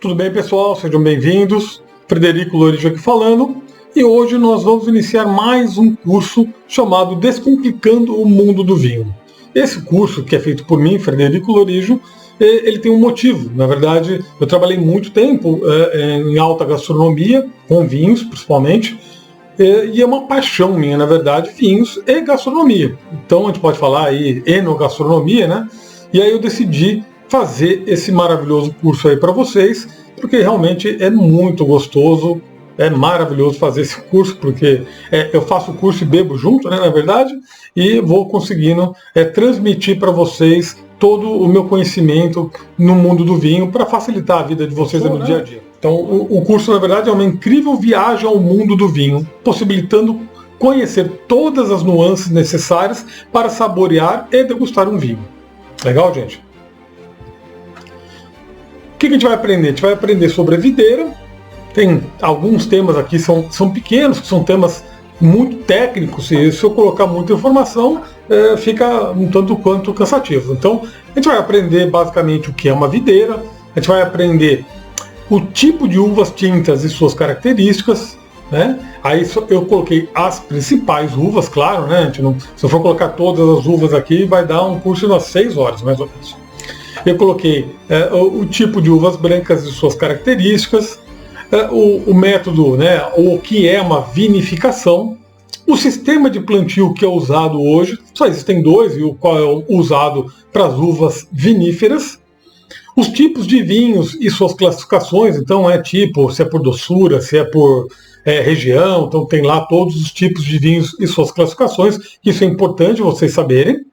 Tudo bem, pessoal? Sejam bem-vindos. Frederico Lorijo aqui falando. E hoje nós vamos iniciar mais um curso chamado Descomplicando o Mundo do Vinho. Esse curso, que é feito por mim, Frederico Lorijo, ele tem um motivo. Na verdade, eu trabalhei muito tempo em alta gastronomia, com vinhos principalmente, e é uma paixão minha, na verdade, vinhos e gastronomia. Então a gente pode falar aí enogastronomia, né? E aí eu decidi fazer esse maravilhoso curso aí para vocês, porque realmente é muito gostoso, é maravilhoso fazer esse curso, porque eu faço o curso e bebo junto, né, na verdade, e vou conseguindo transmitir para vocês todo o meu conhecimento no mundo do vinho para facilitar a vida de vocês no dia a dia. Então o curso, na verdade, é uma incrível viagem ao mundo do vinho, possibilitando conhecer todas as nuances necessárias para saborear e degustar um vinho. Legal, gente? O que a gente vai aprender? A gente vai aprender sobre a videira. Tem alguns temas aqui, são pequenos, que são temas muito técnicos, e se eu colocar muita informação, fica um tanto quanto cansativo. Então, a gente vai aprender basicamente o que é uma videira, a gente vai aprender o tipo de uvas tintas e suas características, né? Aí eu coloquei as principais uvas, claro, né? Se eu for colocar todas as uvas aqui, vai dar um curso de umas 6 horas, mais ou menos. Eu coloquei o tipo de uvas brancas e suas características, o método, né, o que é uma vinificação, o sistema de plantio que é usado hoje, só existem dois, e o qual é usado para as uvas viníferas, os tipos de vinhos e suas classificações, então tipo, se é por doçura, se é por região, então tem lá todos os tipos de vinhos e suas classificações, que isso é importante vocês saberem.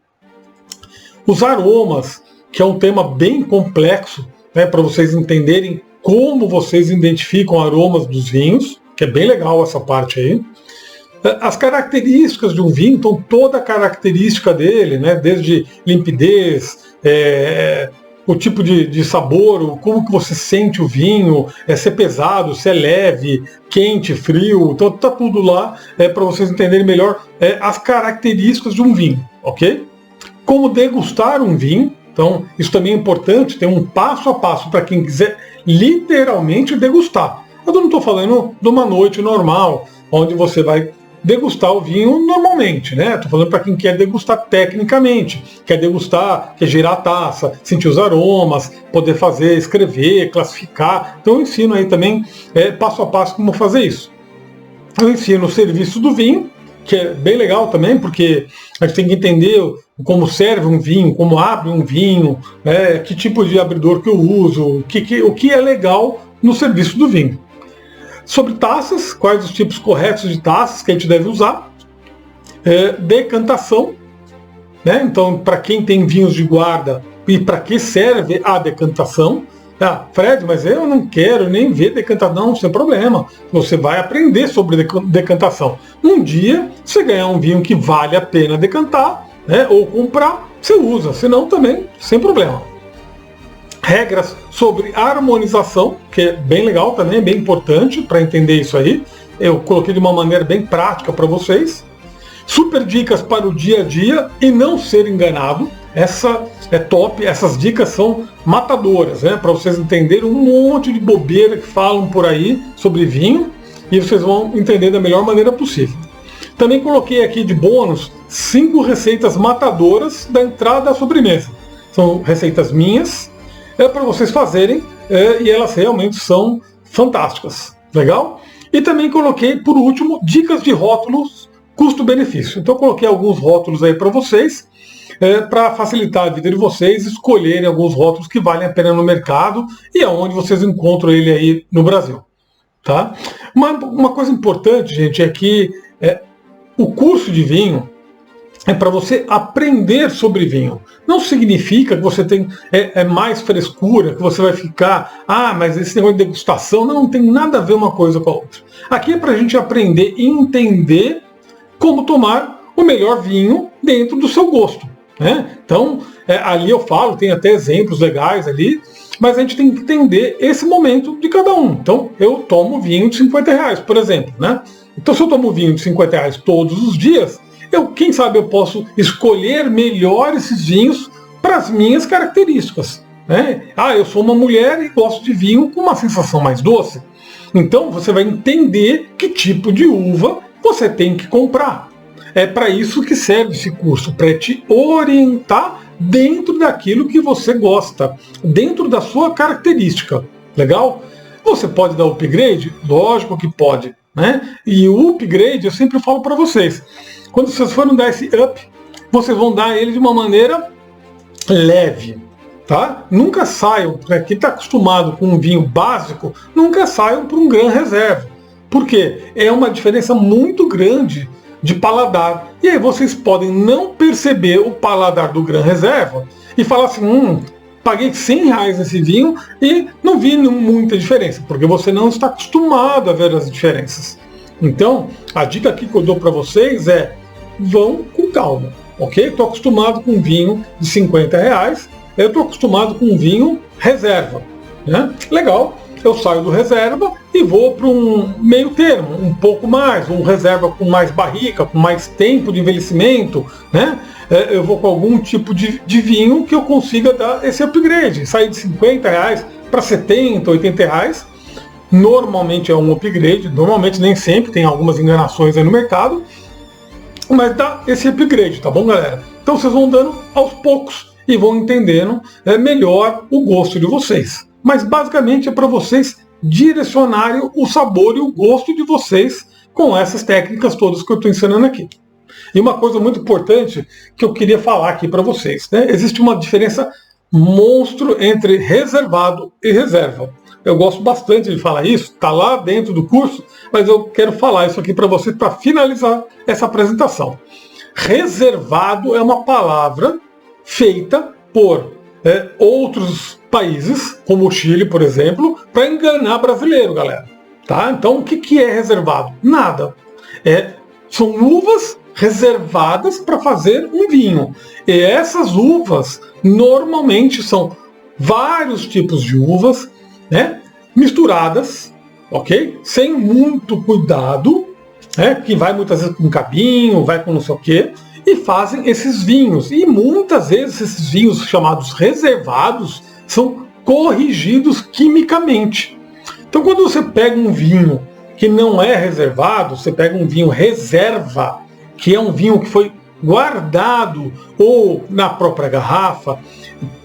Os aromas, que é um tema bem complexo, né, para vocês entenderem como vocês identificam aromas dos vinhos, que é bem legal essa parte aí. As características de um vinho, então toda a característica dele, né, desde limpidez, o tipo de sabor, como que você sente o vinho, se é pesado, se é leve, quente, frio, então tá tudo lá para vocês entenderem melhor as características de um vinho, ok? Como degustar um vinho, então isso também é importante, tem um passo a passo para quem quiser literalmente degustar. Eu não estou falando de uma noite normal, onde você vai degustar o vinho normalmente, né? Estou falando para quem quer degustar tecnicamente, quer degustar, quer girar a taça, sentir os aromas, poder fazer, escrever, classificar. Então eu ensino aí também passo a passo como fazer isso. Eu ensino o serviço do vinho, que é bem legal também, porque a gente tem que entender como serve um vinho, como abre um vinho, que tipo de abridor que eu uso, o que é legal no serviço do vinho. Sobre taças, quais os tipos corretos de taças que a gente deve usar. Decantação, né? Então, para quem tem vinhos de guarda e para que serve a decantação. Fred, mas eu não quero nem ver decantação. Não, sem problema. Você vai aprender sobre decantação. Um dia, você ganhar um vinho que vale a pena decantar, né, ou comprar, você usa. Senão também, sem problema. Regras sobre harmonização, que é bem legal também, é bem importante para entender isso aí. Eu coloquei de uma maneira bem prática para vocês. Super dicas para o dia a dia e não ser enganado. Essa é top, essas dicas são matadoras, né? Para vocês entenderem um monte de bobeira que falam por aí sobre vinho e vocês vão entender da melhor maneira possível. Também coloquei aqui de bônus 5 receitas matadoras da entrada à sobremesa. São receitas minhas, para vocês fazerem e elas realmente são fantásticas. Legal? E também coloquei, por último, dicas de rótulos custo-benefício. Então eu coloquei alguns rótulos aí para vocês, para facilitar a vida de vocês, escolherem alguns rótulos que valem a pena no mercado e aonde vocês encontram ele aí no Brasil. Tá? Uma coisa importante, gente, é que o curso de vinho é para você aprender sobre vinho. Não significa que você tem mais frescura, que você vai ficar, mas esse negócio de degustação não tem nada a ver uma coisa com a outra. Aqui é para a gente aprender e entender como tomar o melhor vinho dentro do seu gosto. Né? Então, ali eu falo, tem até exemplos legais ali, mas a gente tem que entender esse momento de cada um. Então, eu tomo vinho de R$50, por exemplo. Né? Então, se eu tomo vinho de R$50 todos os dias, quem sabe eu posso escolher melhor esses vinhos para as minhas características. né? Ah, eu sou uma mulher e gosto de vinho com uma sensação mais doce. Então você vai entender que tipo de uva você tem que comprar. É para isso que serve esse curso, para te orientar dentro daquilo que você gosta, dentro da sua característica. Legal? Você pode dar upgrade? Lógico que pode, né? E o upgrade, eu sempre falo para vocês, quando vocês forem dar esse up, vocês vão dar ele de uma maneira leve, tá? Nunca saiam, para quem está acostumado com um vinho básico, nunca saiam para um Gran Reserva. Por quê? É uma diferença muito grande de paladar. E aí vocês podem não perceber o paladar do Gran Reserva e falar assim, paguei R$100 nesse vinho e não vi muita diferença, porque você não está acostumado a ver as diferenças. Então, a dica aqui que eu dou para vocês é, vão com calma, ok? Estou acostumado com um vinho de R$50, eu estou acostumado com um vinho reserva, né? Legal, eu saio do reserva e vou para um meio termo, um pouco mais, um reserva com mais barrica, com mais tempo de envelhecimento, né? Eu vou com algum tipo de vinho que eu consiga dar esse upgrade, sair de R$50 para R$70, R$80, normalmente é um upgrade, normalmente nem sempre, tem algumas enganações aí no mercado, mas dá esse upgrade, tá bom, galera? Então vocês vão dando aos poucos e vão entendendo melhor o gosto de vocês. Mas basicamente é para vocês direcionarem o sabor e o gosto de vocês com essas técnicas todas que eu estou ensinando aqui. E uma coisa muito importante que eu queria falar aqui para vocês, né? Existe uma diferença monstro entre reservado e reserva. Eu gosto bastante de falar isso, está lá dentro do curso, mas eu quero falar isso aqui para vocês para finalizar essa apresentação. Reservado é uma palavra feita por outros países, como o Chile, por exemplo, para enganar brasileiro, galera. Tá? Então, o que é reservado? Nada. São uvas reservadas para fazer um vinho. E essas uvas, normalmente, são vários tipos de uvas, né, misturadas, ok? Sem muito cuidado, que vai muitas vezes com cabinho, vai com não sei o quê, e fazem esses vinhos. E muitas vezes esses vinhos chamados reservados são corrigidos quimicamente. Então quando você pega um vinho que não é reservado, você pega um vinho reserva, que é um vinho que foi guardado ou na própria garrafa,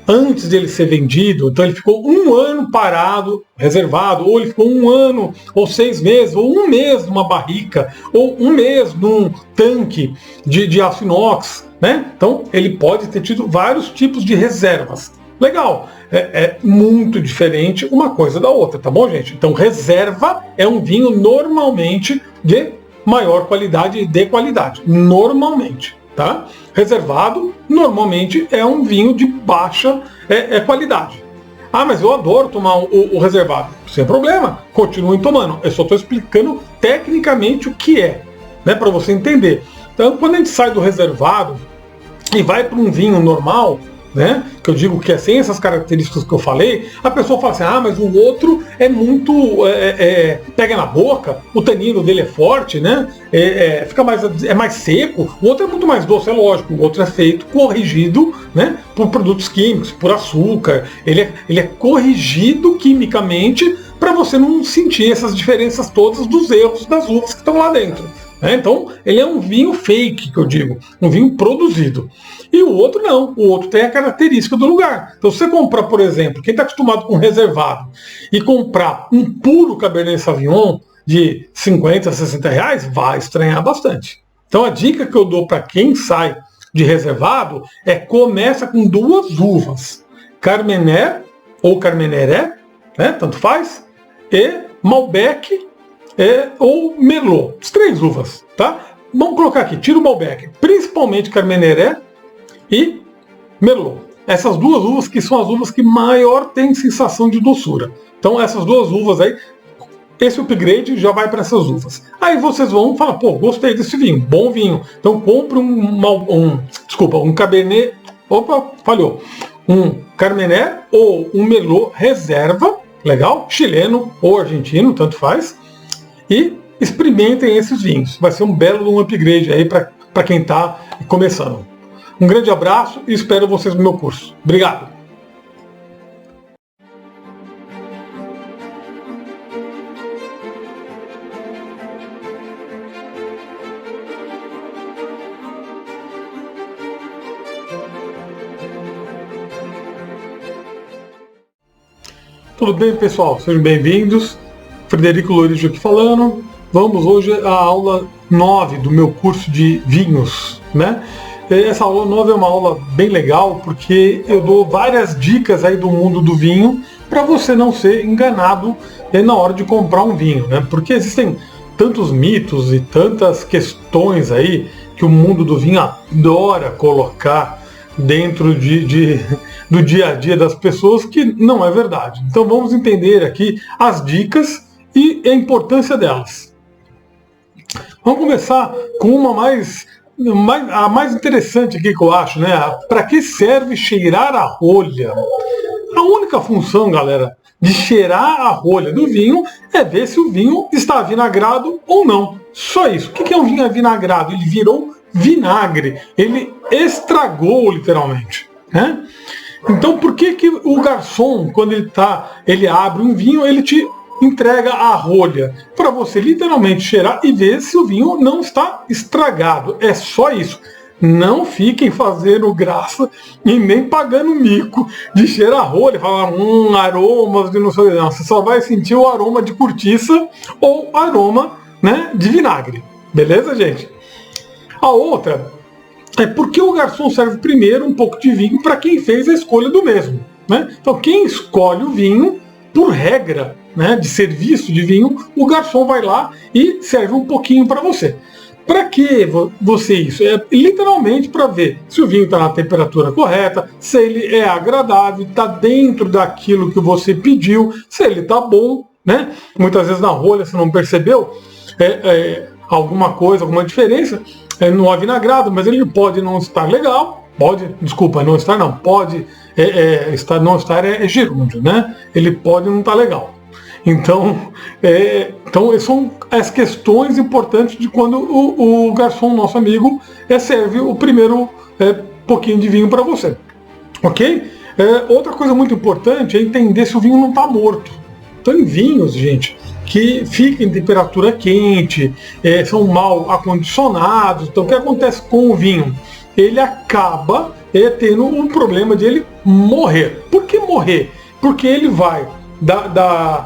antes dele ser vendido, então ele ficou um ano parado, reservado, ou ele ficou um ano, ou 6 meses, ou um mês numa barrica, ou um mês num tanque de aço inox, né? Então ele pode ter tido vários tipos de reservas. Legal, é muito diferente uma coisa da outra, tá bom, gente? Então reserva é um vinho normalmente de maior qualidade e de qualidade, normalmente. Tá? Reservado, normalmente, é um vinho de baixa qualidade. Ah, mas eu adoro tomar o reservado. Sem problema, continuem tomando. Eu só estou explicando tecnicamente o que é, né, para você entender. Então, quando a gente sai do reservado e vai para um vinho normal, né, que eu digo que é sem essas características que eu falei, a pessoa fala assim, mas o outro é muito, pega na boca, o tanino dele é forte, né, fica mais seco, o outro é muito mais doce, é lógico, o outro é feito, corrigido, né, por produtos químicos, por açúcar, ele é corrigido quimicamente para você não sentir essas diferenças todas dos erros das uvas que estão lá dentro. Então, ele é um vinho fake, que eu digo, um vinho produzido. E o outro não, o outro tem a característica do lugar. Então, se você comprar, por exemplo, quem está acostumado com reservado, e comprar um puro Cabernet Sauvignon de 50, 60 reais, vai estranhar bastante. Então, a dica que eu dou para quem sai de reservado começa com 2 uvas, Carmener ou Carmenere, né, tanto faz, e Malbec, ou Merlot, as 3 uvas, tá? Vamos colocar aqui, tira o Malbec, principalmente Carmenere e Merlot. Essas 2 uvas que são as uvas que maior tem sensação de doçura. Então essas 2 uvas aí, esse upgrade já vai para essas uvas. Aí vocês vão falar, pô, gostei desse vinho, bom vinho. Então compre um Cabernet, um Carmener ou um Merlot reserva, legal, chileno ou argentino, tanto faz. E experimentem esses vinhos. Vai ser um belo upgrade aí para quem está começando. Um grande abraço e espero vocês no meu curso. Obrigado! Tudo bem, pessoal? Sejam bem-vindos. Frederico Lorijo aqui falando. Vamos hoje à aula 9 do meu curso de vinhos, né? Essa aula 9 é uma aula bem legal porque eu dou várias dicas aí do mundo do vinho para você não ser enganado na hora de comprar um vinho, né? Porque existem tantos mitos e tantas questões aí que o mundo do vinho adora colocar dentro do dia a dia das pessoas que não é verdade. Então vamos entender aqui as dicas e a importância delas. Vamos começar com a mais interessante aqui que eu acho, né? Para que serve cheirar a rolha? A única função, galera, de cheirar a rolha do vinho é ver se o vinho está avinagrado ou não. Só isso. O que é um vinho avinagrado? Ele virou vinagre. Ele estragou literalmente, né? Então por que o garçom, quando ele abre um vinho, ele te entrega a rolha? Para você literalmente cheirar e ver se o vinho não está estragado. É só isso. Não fiquem fazendo graça e nem pagando mico de cheirar a rolha e falar aromas de não sei o que. Não, você só vai sentir o aroma de cortiça ou aroma, né, de vinagre. Beleza, gente? A outra é porque o garçom serve primeiro um pouco de vinho para quem fez a escolha do mesmo, né? Então quem escolhe o vinho, por regra, né, de serviço de vinho, o garçom vai lá e serve um pouquinho para você. Para que você isso? É literalmente para ver se o vinho está na temperatura correta, se ele é agradável, está dentro daquilo que você pediu, se ele está bom, né? Muitas vezes na rolha você não percebeu alguma coisa, alguma diferença no avinagrado, mas ele pode não estar legal, pode gerúndio, né? Ele pode não estar legal. Então são as questões importantes de quando o garçom, nosso amigo, serve o primeiro pouquinho de vinho para você. Ok? Outra coisa muito importante é entender se o vinho não está morto. Tem vinhos, gente, que ficam em temperatura quente, são mal acondicionados. Então o que acontece com o vinho? Ele acaba tendo um problema de ele morrer. Por que morrer? Porque ele vai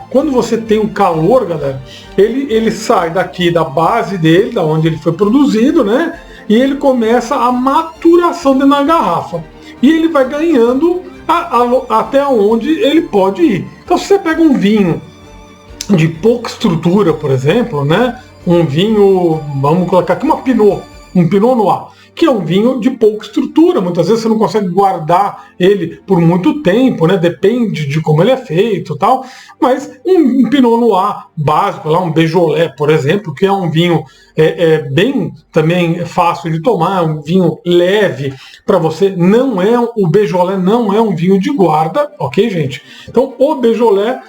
quando você tem um calor, galera, ele sai daqui da base dele, da onde ele foi produzido, né? E ele começa a maturação dentro da garrafa. E ele vai ganhando até onde ele pode ir. Então se você pega um vinho de pouca estrutura, por exemplo, né? Um vinho, vamos colocar aqui um Pinot Noir, que é um vinho de pouca estrutura. Muitas vezes você não consegue guardar ele por muito tempo, né? Depende de como ele é feito, tal. Mas um Pinot Noir básico, lá um Beaujolais, por exemplo, que é um vinho bem também fácil de tomar, um vinho leve para você. O Beaujolais não é um vinho de guarda, ok, gente? Então o Beaujolais,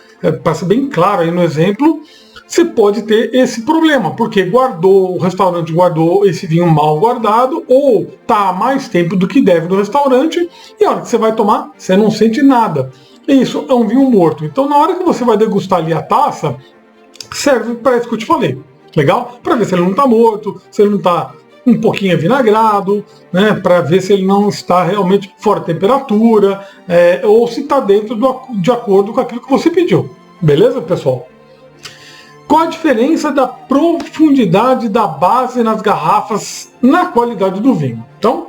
para ser bem claro aí no exemplo, você pode ter esse problema, porque o restaurante guardou esse vinho mal guardado, ou está há mais tempo do que deve no restaurante, e a hora que você vai tomar, você não sente nada. Isso é um vinho morto. Então na hora que você vai degustar ali a taça, serve para isso que eu te falei. Legal? Para ver se ele não está morto, se ele não está um pouquinho avinagrado, né? Para ver se ele não está realmente fora de temperatura, ou se está dentro de acordo com aquilo que você pediu. Beleza, pessoal? Qual a diferença da profundidade da base nas garrafas na qualidade do vinho? Então,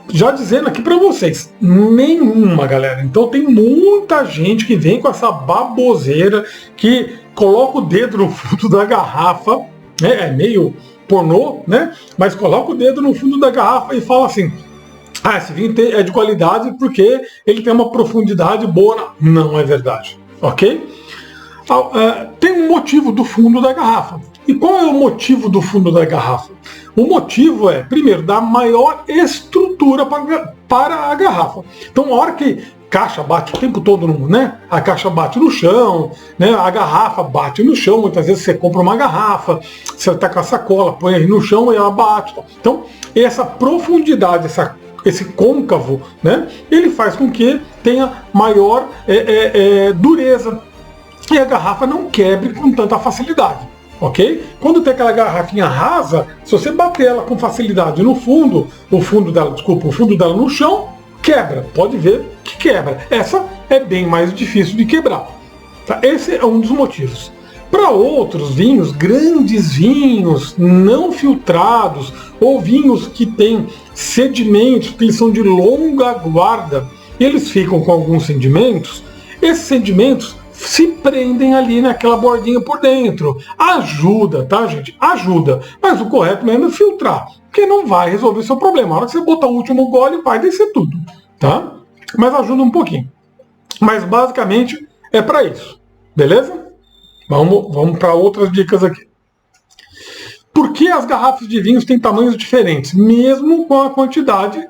já dizendo aqui para vocês, nenhuma, galera. Então tem muita gente que vem com essa baboseira, que coloca o dedo no fundo da garrafa, né? É meio pornô, né? Mas coloca o dedo no fundo da garrafa e fala assim: esse vinho é de qualidade porque ele tem uma profundidade boa. Não é verdade, ok? Tem um motivo do fundo da garrafa. E qual é o motivo do fundo da garrafa? O motivo é, primeiro, dar maior estrutura para a garrafa. Então, a hora que a caixa bate o tempo todo, né? A caixa bate no chão, né? A garrafa bate no chão. Muitas vezes você compra uma garrafa, você está com a sacola, põe aí no chão e ela bate. Então, essa profundidade, esse côncavo, né? Ele faz com que tenha maior dureza. E a garrafa não quebre com tanta facilidade, ok? Quando tem aquela garrafinha rasa, se você bater ela com facilidade no fundo, o fundo dela no chão, quebra. Pode ver que quebra. Essa é bem mais difícil de quebrar, Tá? Esse é um dos motivos. Para outros vinhos, grandes vinhos não filtrados, ou vinhos que têm sedimentos, que eles são de longa guarda, eles ficam com alguns sedimentos, esses sedimentos se prendem ali naquela bordinha por dentro. Ajuda, tá, gente? Ajuda. Mas o correto mesmo é filtrar, porque não vai resolver o seu problema. A hora que você botar o último gole, vai descer tudo, tá? Mas ajuda um pouquinho. Mas basicamente é para isso, beleza? Vamos para outras dicas aqui. Por que as garrafas de vinhos têm tamanhos diferentes, mesmo com a quantidade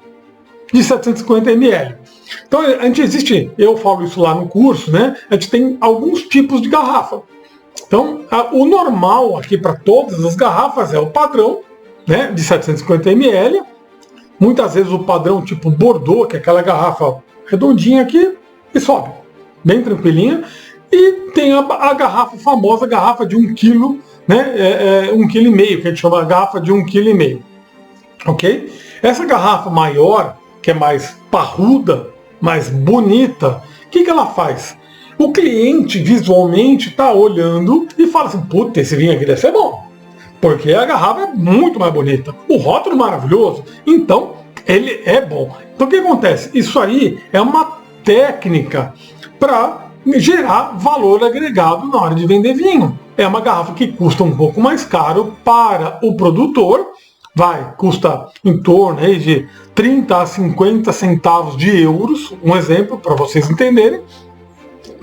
de 750 ml? Então, eu falo isso lá no curso, né? A gente tem alguns tipos de garrafa. Então, o normal aqui para todas as garrafas é o padrão, né, de 750 ml. Muitas vezes o padrão tipo Bordeaux, que é aquela garrafa redondinha aqui, e sobe, bem tranquilinha. E tem a garrafa, famosa garrafa de 1 kg, né, 1,5 kg, que a gente chama de garrafa de 1,5 kg. Ok? Essa garrafa maior, que é mais parruda, mais bonita, o que ela faz? O cliente visualmente está olhando e fala assim, puta, esse vinho aqui deve ser bom, porque a garrafa é muito mais bonita, o rótulo é maravilhoso, então ele é bom. Então o que acontece? Isso aí é uma técnica para gerar valor agregado na hora de vender vinho. É uma garrafa que custa um pouco mais caro para o produtor, custa em torno aí de 30 a 50 centavos de euros, um exemplo para vocês entenderem,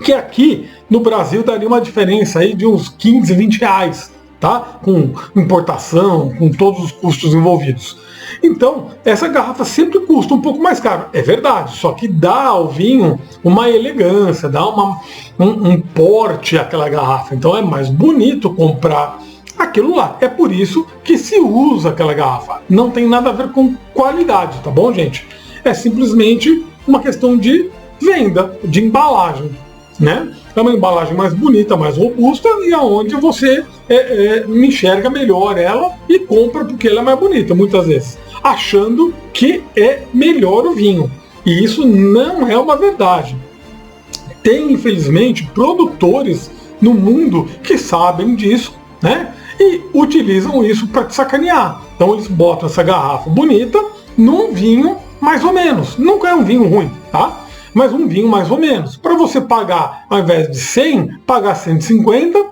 que aqui no Brasil daria uma diferença aí de uns 15, 20 reais, tá? Com importação, com todos os custos envolvidos. Então, essa garrafa sempre custa um pouco mais caro, é verdade, só que dá ao vinho uma elegância, dá um porte àquela garrafa, então é mais bonito comprar aquilo lá. É por isso que se usa aquela garrafa. Não tem nada a ver com qualidade, tá bom, gente? É simplesmente uma questão de venda, de embalagem, né? É uma embalagem mais bonita, mais robusta e aonde você enxerga melhor ela e compra porque ela é mais bonita, muitas vezes, achando que é melhor o vinho. E isso não é uma verdade. Tem, infelizmente, produtores no mundo que sabem disso, né? E utilizam isso para te sacanear. Então eles botam essa garrafa bonita num vinho mais ou menos. Nunca é um vinho ruim, tá? Mas um vinho mais ou menos. Para você pagar, ao invés de 100, pagar 150,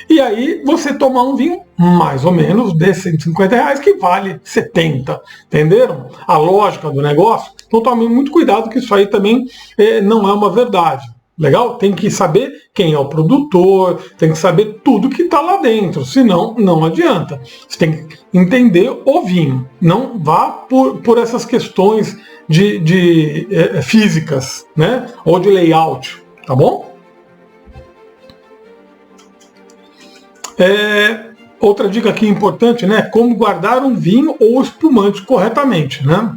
e aí você tomar um vinho mais ou menos de 150 reais, que vale 70. Entenderam? A lógica do negócio. Então tome muito cuidado, que isso aí também não é uma verdade. Legal? Tem que saber quem é o produtor, tem que saber tudo que está lá dentro, senão não adianta. Você tem que entender o vinho, não vá por essas questões de físicas, né? Ou de layout, tá bom? Outra dica aqui importante, né? Como guardar um vinho ou espumante corretamente, né?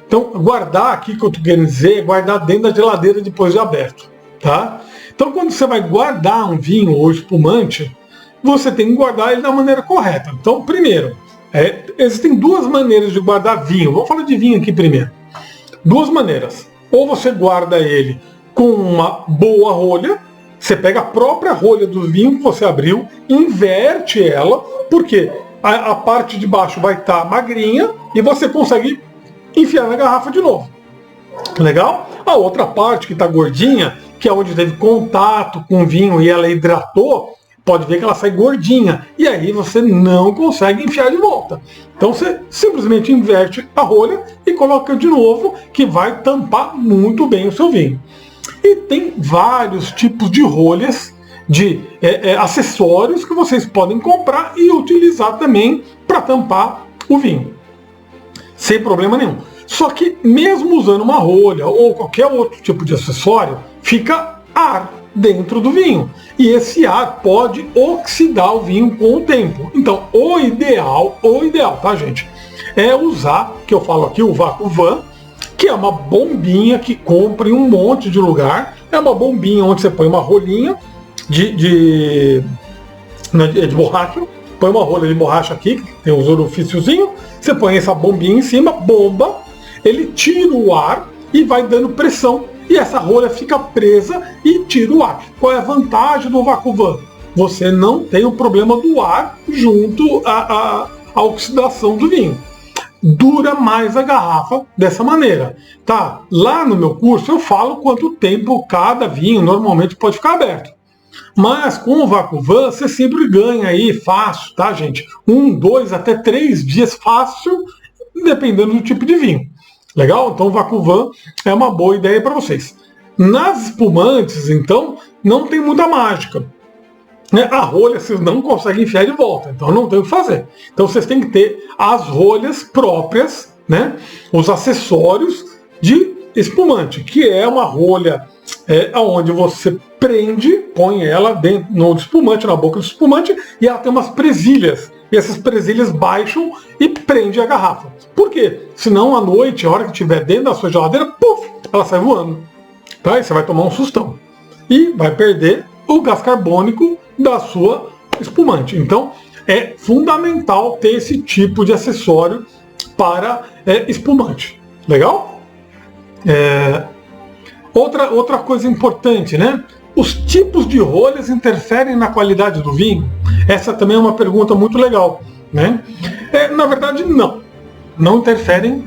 Então, guardar aqui, que eu estou querendo dizer, é guardar dentro da geladeira depois de aberto. Tá? Então, quando você vai guardar um vinho ou espumante, você tem que guardar ele da maneira correta. Então, primeiro, existem duas maneiras de guardar vinho. Vamos falar de vinho aqui primeiro. Duas maneiras. Ou você guarda ele com uma boa rolha, você pega a própria rolha do vinho que você abriu, inverte ela, porque a parte de baixo vai estar magrinha e você consegue enfiar na garrafa de novo. Legal? A outra parte que está gordinha, que é onde teve contato com o vinho e ela hidratou, pode ver que ela sai gordinha. E aí você não consegue enfiar de volta. Então você simplesmente inverte a rolha e coloca de novo, que vai tampar muito bem o seu vinho. E tem vários tipos de rolhas, de acessórios que vocês podem comprar e utilizar também para tampar o vinho. Sem problema nenhum. Só que mesmo usando uma rolha ou qualquer outro tipo de acessório, fica ar dentro do vinho. E esse ar pode oxidar o vinho com o tempo. Então, o ideal, tá, gente? É usar, que eu falo aqui, o Vácuo Van, que é uma bombinha que compra em um monte de lugar. É uma bombinha onde você põe uma rolinha de borracha. Põe uma rolha de borracha aqui, que tem os orifíciozinhos. Você põe essa bombinha em cima, bomba. Ele tira o ar e vai dando pressão. e essa rolha fica presa e tira o ar. Qual é a vantagem do VacuVan? Você não tem o problema do ar junto à oxidação do vinho. Dura mais a garrafa dessa maneira, tá? Lá no meu curso eu falo quanto tempo cada vinho normalmente pode ficar aberto. Mas com o VacuVan você sempre ganha aí fácil, tá, gente? 1, 2, até 3 dias fácil, dependendo do tipo de vinho. Legal? Então o VacuVan é uma boa ideia para vocês. Nas espumantes, então, não tem muita mágica. A rolha vocês não conseguem enfiar de volta, então não tem o que fazer. Então vocês têm que ter as rolhas próprias, né? Os acessórios de espumante, que é uma rolha onde você prende, põe ela dentro no espumante, na boca do espumante, e ela tem umas presilhas. E essas presilhas baixam e prende a garrafa. Por quê? Senão à noite, a hora que estiver dentro da sua geladeira, puf, ela sai voando. Tá? E você vai tomar um sustão. E vai perder o gás carbônico da sua espumante. Então, é fundamental ter esse tipo de acessório para espumante. Legal? Outra coisa importante, né? Os tipos de rolhas interferem na qualidade do vinho? Essa também é uma pergunta muito legal, né? Na verdade, não. Não interferem,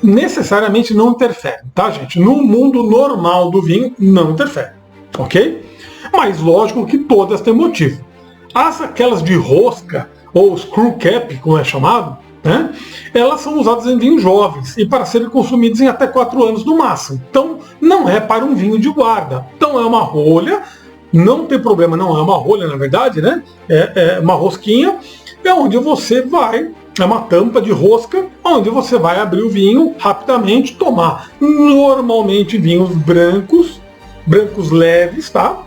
necessariamente não interferem, tá, gente? No mundo normal do vinho, não interfere, ok? Mas lógico que todas têm motivo. Aquelas de rosca, ou screw cap, como é chamado, né? Elas são usadas em vinhos jovens e para serem consumidos em até 4 anos no máximo. Então, não é para um vinho de guarda. Então, é uma rolha, não tem problema, não é uma rolha, na verdade, né? É uma rosquinha, onde você vai, é uma tampa de rosca, onde você vai abrir o vinho rapidamente, tomar. Normalmente vinhos brancos leves, tá?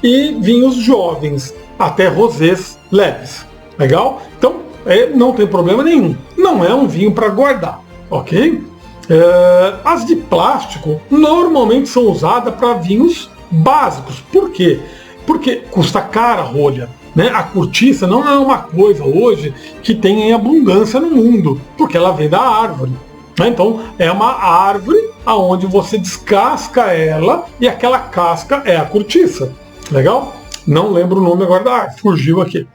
E vinhos jovens, até rosés leves. Legal? Então, não tem problema nenhum. Não é um vinho para guardar, ok? As de plástico normalmente são usadas para vinhos básicos. Por quê? Porque custa cara a rolha, né? A cortiça não é uma coisa hoje que tem em abundância no mundo, porque ela vem da árvore. Né? Então é uma árvore aonde você descasca ela e aquela casca é a cortiça. Legal? Não lembro o nome agora da árvore, fugiu aqui.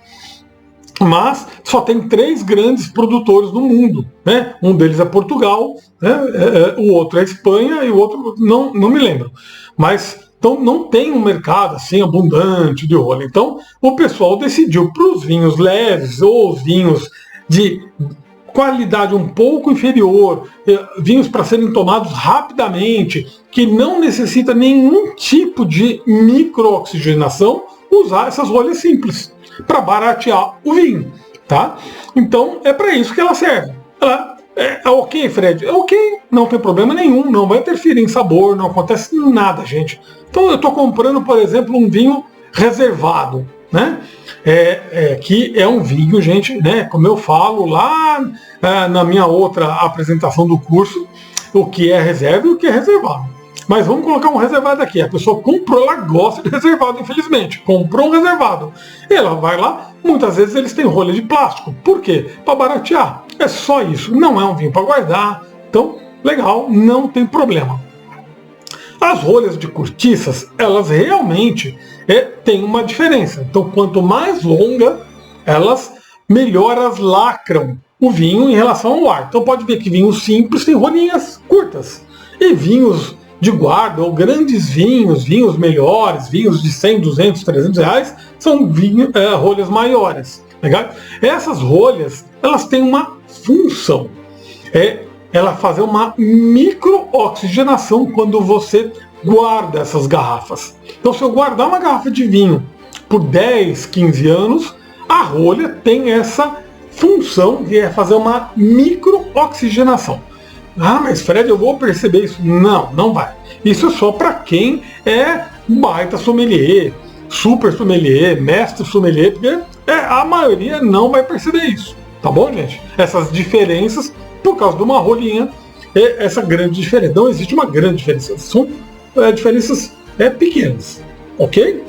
Mas só tem 3 grandes produtores no mundo, né? Um deles é Portugal, né? O outro é Espanha e o outro não me lembro. Mas então não tem um mercado assim abundante de rolha. Então o pessoal decidiu para os vinhos leves ou os vinhos de qualidade um pouco inferior, vinhos para serem tomados rapidamente, que não necessita nenhum tipo de microoxigenação, usar essas rolhas simples para baratear o vinho, tá? Então é para isso que ela serve. Ela é ok, Fred? É ok, não tem problema nenhum, não vai interferir em sabor, não acontece nada, gente. Então eu estou comprando, por exemplo, um vinho reservado, né? Que é um vinho, gente, né? Como eu falo lá na minha outra apresentação do curso, o que é reserva e o que é reservado. Mas vamos colocar um reservado aqui. A pessoa comprou, ela gosta de reservado, infelizmente. Comprou um reservado. E ela vai lá, muitas vezes eles têm rolha de plástico. Por quê? Para baratear. É só isso. Não é um vinho para guardar. Então, legal, não tem problema. As rolhas de cortiças, elas realmente têm uma diferença. Então, quanto mais longa, elas melhor as lacram o vinho em relação ao ar. Então pode ver que vinhos simples têm rolinhas curtas. E vinhos de guarda, ou grandes vinhos melhores, vinhos de 100, 200, 300 reais, são rolhas maiores. Legal? Essas rolhas, elas têm uma função. Ela fazer uma microoxigenação quando você guarda essas garrafas. Então, se eu guardar uma garrafa de vinho por 10, 15 anos, a rolha tem essa função de fazer uma microoxigenação. Ah, mas Fred, eu vou perceber isso. Não, não vai. Isso é só para quem é baita sommelier, super sommelier, mestre sommelier, porque a maioria não vai perceber isso. Tá bom, gente? Essas diferenças, por causa de uma rolinha, essa grande diferença. Não existe uma grande diferença. São diferenças pequenas. Ok?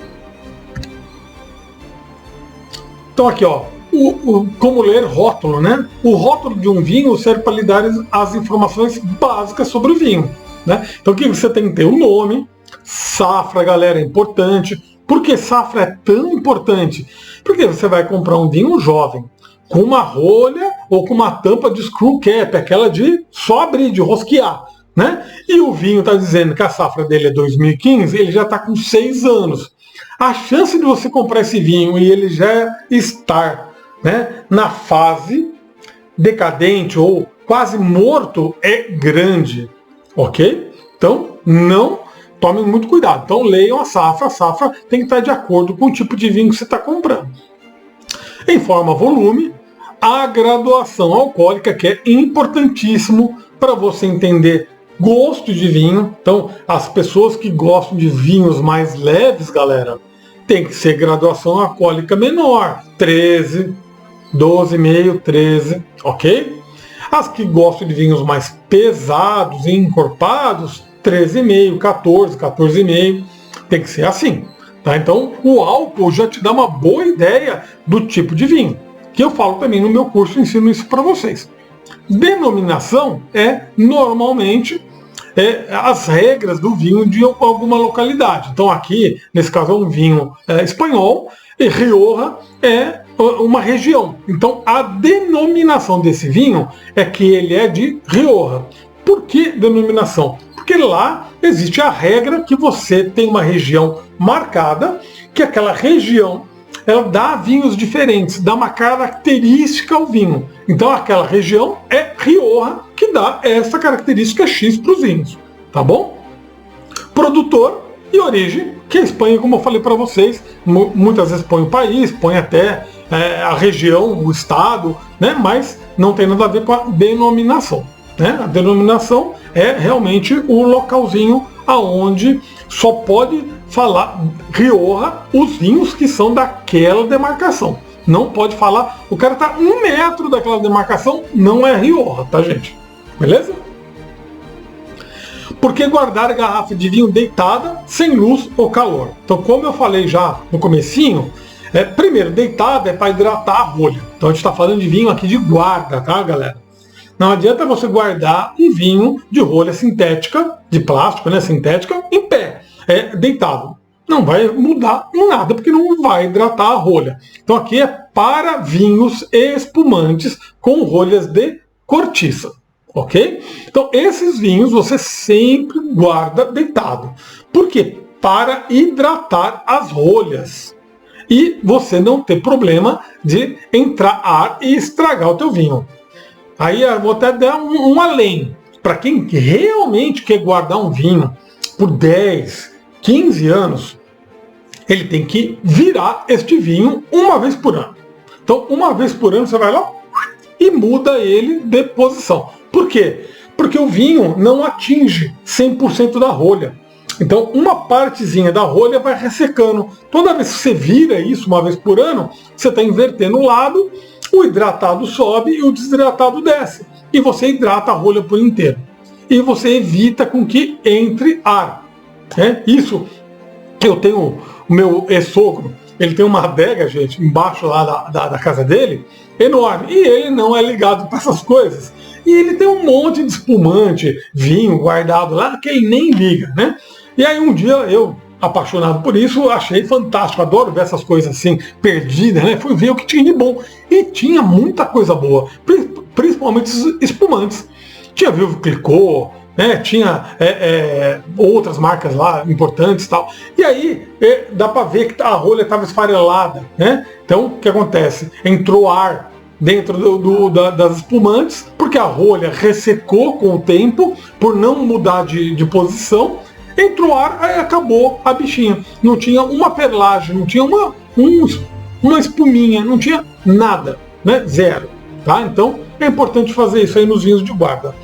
Então aqui, ó. Como ler rótulo, né? O rótulo de um vinho serve para lhe dar as informações básicas sobre o vinho. né? Então o que você tem que ter? O nome, safra, galera, é importante. Por que safra é tão importante? Porque você vai comprar um vinho jovem, com uma rolha ou com uma tampa de screw cap, aquela de só abrir, de rosquear, né? E o vinho está dizendo que a safra dele é 2015, ele já está com 6 anos. A chance de você comprar esse vinho e ele já estar, né, na fase decadente ou quase morto é grande, ok? Então, não tomem muito cuidado. Então, leiam a safra tem que estar de acordo com o tipo de vinho que você está comprando. Em forma volume, a graduação alcoólica, que é importantíssimo para você entender gosto de vinho. Então, as pessoas que gostam de vinhos mais leves, galera, tem que ser graduação alcoólica menor, 13, 12,5, 13, ok? As que gostam de vinhos mais pesados e encorpados, 13,5, 14, 14,5, tem que ser assim. Tá? Então, o álcool já te dá uma boa ideia do tipo de vinho, que eu falo também no meu curso, ensino isso para vocês. Denominação é, normalmente, as regras do vinho de alguma localidade. Então aqui, nesse caso, é um vinho espanhol, e Rioja é uma região. Então a denominação desse vinho é que ele é de Rioja. Por que denominação? Porque lá existe a regra que você tem uma região marcada, que aquela região ela dá vinhos diferentes, dá uma característica ao vinho. Então aquela região é Rioja, que dá essa característica X para os vinhos, tá bom? Produtor e origem, que a Espanha, como eu falei para vocês, muitas vezes põe o país, põe até a região, o estado, né? Mas não tem nada a ver com a denominação. Né? A denominação é realmente o localzinho aonde só pode falar Rioja os vinhos que são daquela demarcação. Não pode falar, o cara está 1 metro daquela demarcação, não é Rioja, tá, gente? Beleza? Por que guardar a garrafa de vinho deitada, sem luz ou calor? Então, como eu falei já no comecinho, primeiro, deitada é para hidratar a rolha. Então a gente está falando de vinho aqui de guarda, tá, galera? Não adianta você guardar um vinho de rolha sintética, de plástico, né, sintética, em pé, deitado. Não vai mudar em nada, porque não vai hidratar a rolha. Então aqui é para vinhos espumantes com rolhas de cortiça, ok? Então esses vinhos você sempre guarda deitado. Por quê? Para hidratar as rolhas. E você não ter problema de entrar ar e estragar o teu vinho. Aí eu vou até dar um além. Para quem realmente quer guardar um vinho por 10, 15 anos, ele tem que virar este vinho uma vez por ano. Então, uma vez por ano você vai lá e muda ele de posição. Por quê? Porque o vinho não atinge 100% da rolha. Então, uma partezinha da rolha vai ressecando. Toda vez que você vira isso uma vez por ano, você está invertendo o lado, o hidratado sobe e o desidratado desce. E você hidrata a rolha por inteiro. E você evita com que entre ar. Isso, eu tenho o meu ex-sogro, ele tem uma adega, gente, embaixo lá da casa dele, enorme. E ele não é ligado para essas coisas. E ele tem um monte de espumante, vinho guardado lá, que ele nem liga, né? E aí um dia eu, apaixonado por isso, achei fantástico, adoro ver essas coisas assim, perdidas, né? Fui ver o que tinha de bom. E tinha muita coisa boa, principalmente os espumantes. Tinha Veuve Clicquot, né? Tinha outras marcas lá importantes e tal. E aí dá para ver que a rolha estava esfarelada, né? Então o que acontece? Entrou ar dentro das espumantes, porque a rolha ressecou com o tempo, por não mudar de posição. Entrou ar, aí acabou a bichinha. Não tinha uma perlagem, não tinha uma espuminha, não tinha nada, né? Zero. Tá? Então é importante fazer isso aí nos vinhos de guarda.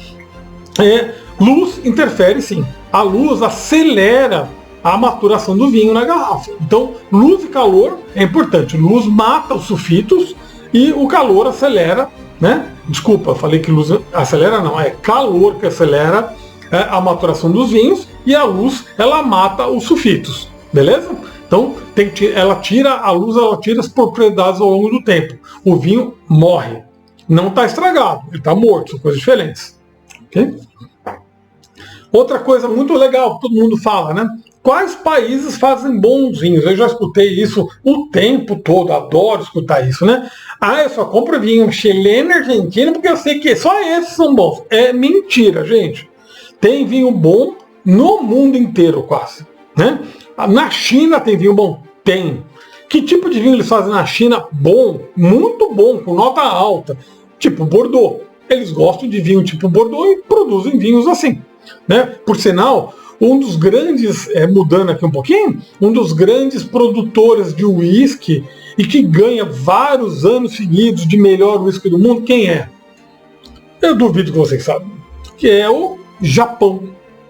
Luz interfere sim. A luz acelera a maturação do vinho na garrafa. Então luz e calor é importante. Luz mata os sulfitos e o calor acelera, né? Desculpa, falei que luz acelera, não, é calor que acelera a maturação dos vinhos, e a luz ela mata os sulfitos, beleza? Então ela tira as propriedades ao longo do tempo. O vinho morre, não está estragado, ele está morto, são coisas diferentes. Okay? Outra coisa muito legal que todo mundo fala, né? Quais países fazem bons vinhos? Eu já escutei isso o tempo todo, adoro escutar isso, né? Ah, eu só compro vinho chileno e argentino porque eu sei que só esses são bons. É mentira, gente. Tem vinho bom no mundo inteiro quase, né? Na China tem vinho bom? Tem. Que tipo de vinho eles fazem na China? Bom, muito bom, com nota alta. Tipo Bordeaux. Eles gostam de vinho tipo Bordeaux e produzem vinhos assim, né? Por sinal, um dos grandes, mudando aqui um pouquinho, um dos grandes produtores de uísque e que ganha vários anos seguidos de melhor uísque do mundo, quem é? Eu duvido que vocês sabem. Que é o Japão.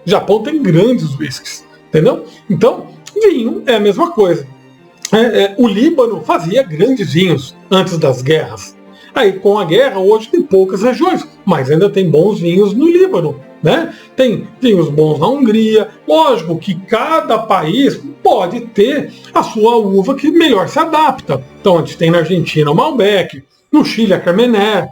O Japão tem grandes uísques, entendeu? Então, vinho é a mesma coisa. O Líbano fazia grandes vinhos antes das guerras. Aí, com a guerra, hoje tem poucas regiões, mas ainda tem bons vinhos no Líbano, né? Tem vinhos bons na Hungria. Lógico que cada país pode ter a sua uva que melhor se adapta. Então, a gente tem na Argentina o Malbec, no Chile a Carmener.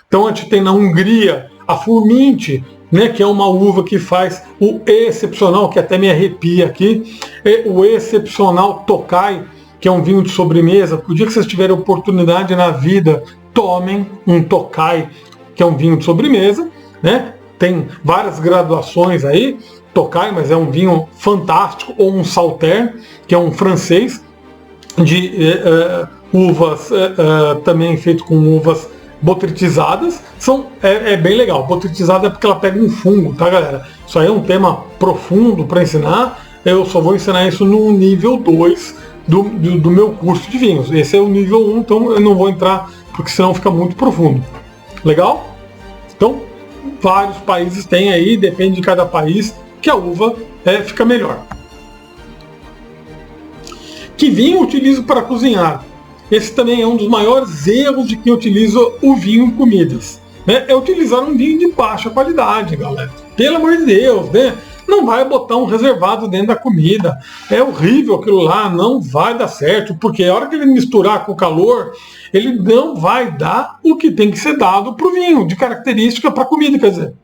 Então, a gente tem na Hungria a Furmint, né, que é uma uva que faz o excepcional, que até me arrepia aqui, o excepcional Tokai, que é um vinho de sobremesa. O dia que vocês tiverem oportunidade na vida, tomem um Tokai, que é um vinho de sobremesa, né? Tem várias graduações aí, Tokai, mas é um vinho fantástico, ou um Sauterre, que é um francês, de uvas, também feito com uvas botritizadas. É bem legal. Botritizada é porque ela pega um fungo, tá, galera? Isso aí é um tema profundo para ensinar. Eu só vou ensinar isso no nível 2 do meu curso de vinhos. Esse é o nível 1, então eu não vou entrar, porque senão fica muito profundo. Legal? Então, vários países têm aí, depende de cada país, que a uva fica melhor. Que vinho eu utilizo para cozinhar? Esse também é um dos maiores erros de quem utiliza o vinho em comidas. Né? É utilizar um vinho de baixa qualidade, galera. Pelo amor de Deus, né? Não vai botar um reservado dentro da comida. É horrível aquilo lá, não vai dar certo, porque a hora que ele misturar com o calor, ele não vai dar o que tem que ser dado para o vinho, de característica para a comida, quer dizer.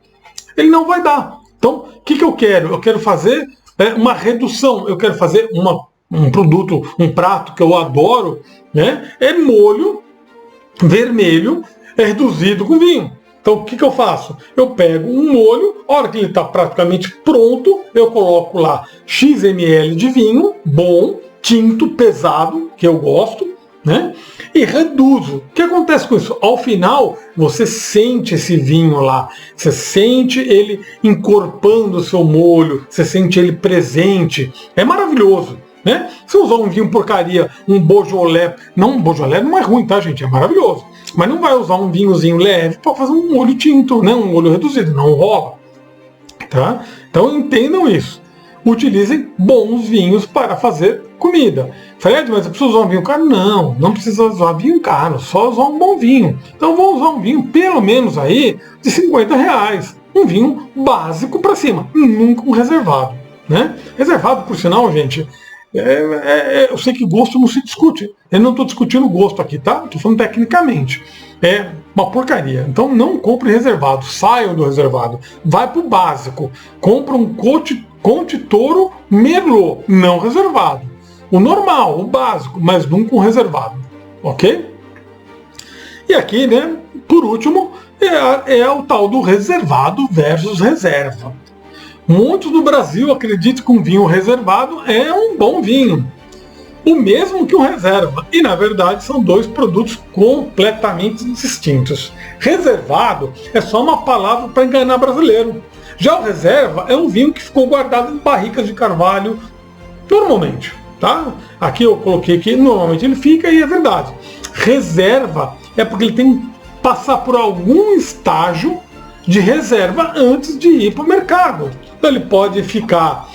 Ele não vai dar. Então, o que eu quero? Eu quero fazer uma redução, eu quero fazer um produto, um prato que eu adoro, né? É molho vermelho reduzido com vinho. Então, o que eu faço? Eu pego um molho, a hora que ele está praticamente pronto, eu coloco lá X ml de vinho, bom, tinto, pesado, que eu gosto, né? E reduzo. O que acontece com isso? Ao final, você sente esse vinho lá, você sente ele encorpando o seu molho, você sente ele presente. É maravilhoso. Né? Se usar um vinho porcaria, um Beaujolais, Beaujolais não é ruim, tá, gente? É maravilhoso. Mas não vai usar um vinhozinho leve para fazer um molho tinto, né? Um molho reduzido, não rola. Tá? Então entendam isso. Utilizem bons vinhos para fazer comida. Fred, mas eu preciso usar um vinho caro? Não, não precisa usar vinho caro, só usar um bom vinho. Então vou usar um vinho pelo menos aí de R$50. Um vinho básico para cima, nunca um reservado. Né? Reservado, por sinal, gente, eu sei que gosto não se discute. Eu não estou discutindo gosto aqui, tá? Estou falando tecnicamente. É uma porcaria. Então não compre reservado. Saiam do reservado. Vai pro básico. Compra um Conte Toro Merlot, não reservado. O normal, o básico, mas nunca um reservado. Ok? E aqui, né, por último, é o tal do reservado versus reserva. Muitos no Brasil acreditam que um vinho reservado é um bom vinho, o mesmo que um reserva, e na verdade são dois produtos completamente distintos. Reservado é só uma palavra para enganar brasileiro. Já o reserva é um vinho que ficou guardado em barricas de carvalho normalmente, tá? Aqui eu coloquei que normalmente ele fica, e é verdade. Reserva é porque ele tem que passar por algum estágio de reserva antes de ir para o mercado. Então ele pode ficar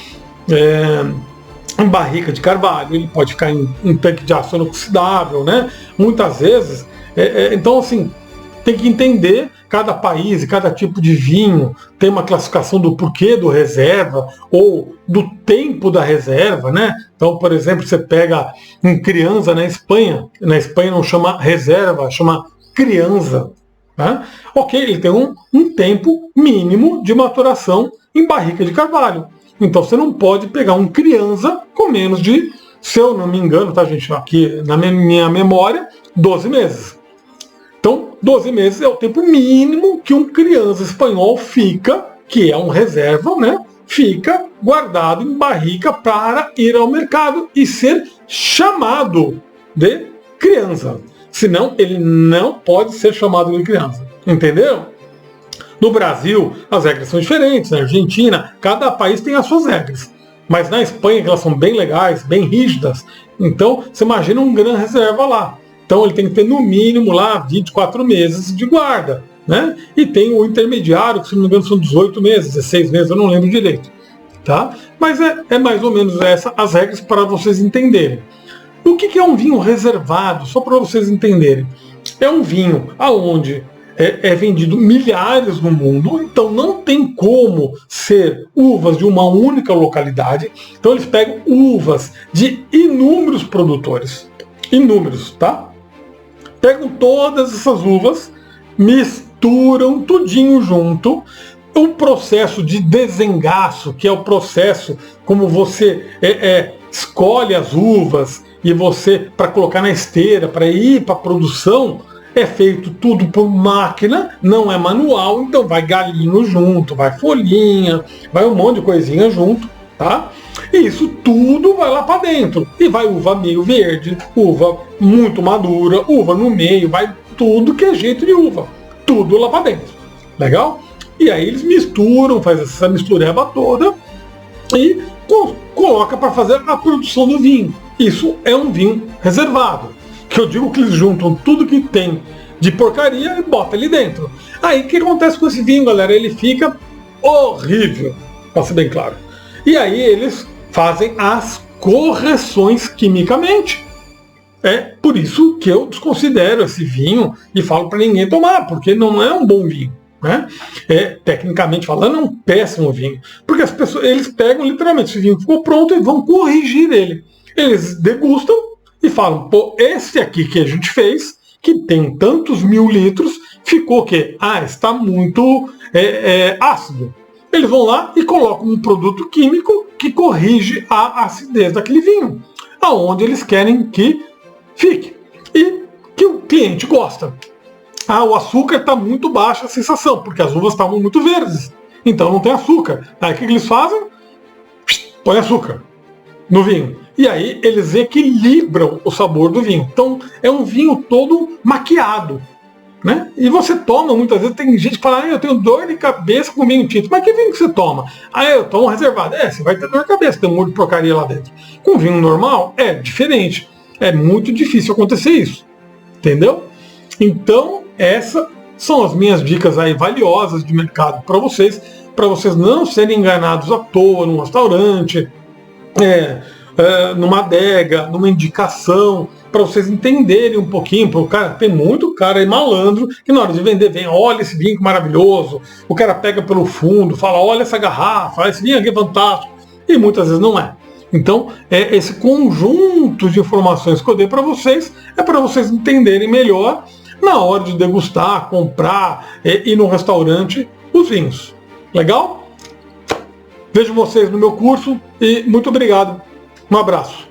em barrica de carvalho, ele pode ficar em tanque de aço inoxidável, né? Muitas vezes. Então, assim, tem que entender, cada país e cada tipo de vinho tem uma classificação do porquê do reserva ou do tempo da reserva, né? Então, por exemplo, você pega um criança na Espanha não chama reserva, chama criança. Né? Ok, ele tem um tempo mínimo de maturação em barrica de carvalho. Então você não pode pegar um criança com menos de, se eu não me engano, tá, gente, aqui na minha memória, 12 meses. Então, 12 meses é o tempo mínimo que um criança espanhol fica, que é um reserva, né? Fica guardado em barrica para ir ao mercado e ser chamado de criança. Senão, ele não pode ser chamado de criança. Entendeu? No Brasil, as regras são diferentes. Na Argentina, cada país tem as suas regras. Mas na Espanha, elas são bem legais, bem rígidas. Então, você imagina um gran reserva lá. Então, ele tem que ter no mínimo lá 24 meses de guarda. Né? E tem o intermediário, que se não me engano são 18 meses, 16 meses, eu não lembro direito. Tá? Mas é mais ou menos essa as regras para vocês entenderem. O que é um vinho reservado? Só para vocês entenderem. É um vinho aonde é vendido milhares no mundo, então não tem como ser uvas de uma única localidade. Então eles pegam uvas de inúmeros produtores. Inúmeros, tá? Pegam todas essas uvas, misturam tudinho junto. O processo de desengaço, que é o processo como você escolhe as uvas e você, para colocar na esteira, para ir para a produção, é feito tudo por máquina, não é manual, então vai galinho junto, vai folhinha, vai um monte de coisinha junto, tá? E isso tudo vai lá para dentro. E vai uva meio verde, uva muito madura, uva no meio, vai tudo que é jeito de uva. Tudo lá para dentro. Legal? E aí eles misturam, faz essa mistureba toda e coloca para fazer a produção do vinho. Isso é um vinho reservado. Que eu digo que eles juntam tudo que tem de porcaria e botam ali dentro. Aí o que acontece com esse vinho, galera? Ele fica horrível, para ser bem claro. E aí eles fazem as correções quimicamente. É por isso que eu desconsidero esse vinho e falo para ninguém tomar, porque não é um bom vinho. Né? Tecnicamente falando, é um péssimo vinho. Porque as pessoas, eles pegam literalmente, esse vinho ficou pronto e vão corrigir ele. Eles degustam e falam, pô, esse aqui que a gente fez, que tem tantos 1000 litros, ficou o quê? Ah, está muito ácido. Eles vão lá e colocam um produto químico que corrige a acidez daquele vinho, aonde eles querem que fique. E que o cliente gosta. Ah, o açúcar está muito baixo a sensação, porque as uvas estavam muito verdes. Então não tem açúcar. Aí o que eles fazem? Põe açúcar no vinho. E aí eles equilibram o sabor do vinho. Então é um vinho todo maquiado. Né? E você toma, muitas vezes, tem gente que fala, eu tenho dor de cabeça com vinho tinto. Mas que vinho que você toma? Eu tomo reservado. Você vai ter dor de cabeça, tem um monte de porcaria lá dentro. Com vinho normal, é diferente. É muito difícil acontecer isso. Entendeu? Então, essas são as minhas dicas aí valiosas de mercado para vocês não serem enganados à toa num restaurante, numa adega, numa indicação, para vocês entenderem um pouquinho. Porque, cara, tem muito cara aí malandro que na hora de vender vem, olha esse vinho maravilhoso, o cara pega pelo fundo, fala, olha essa garrafa, esse vinho aqui é fantástico, e muitas vezes não é. Então, esse conjunto de informações que eu dei para vocês é para vocês entenderem melhor na hora de degustar, comprar, ir no restaurante, os vinhos. Legal? Vejo vocês no meu curso e muito obrigado. Um abraço.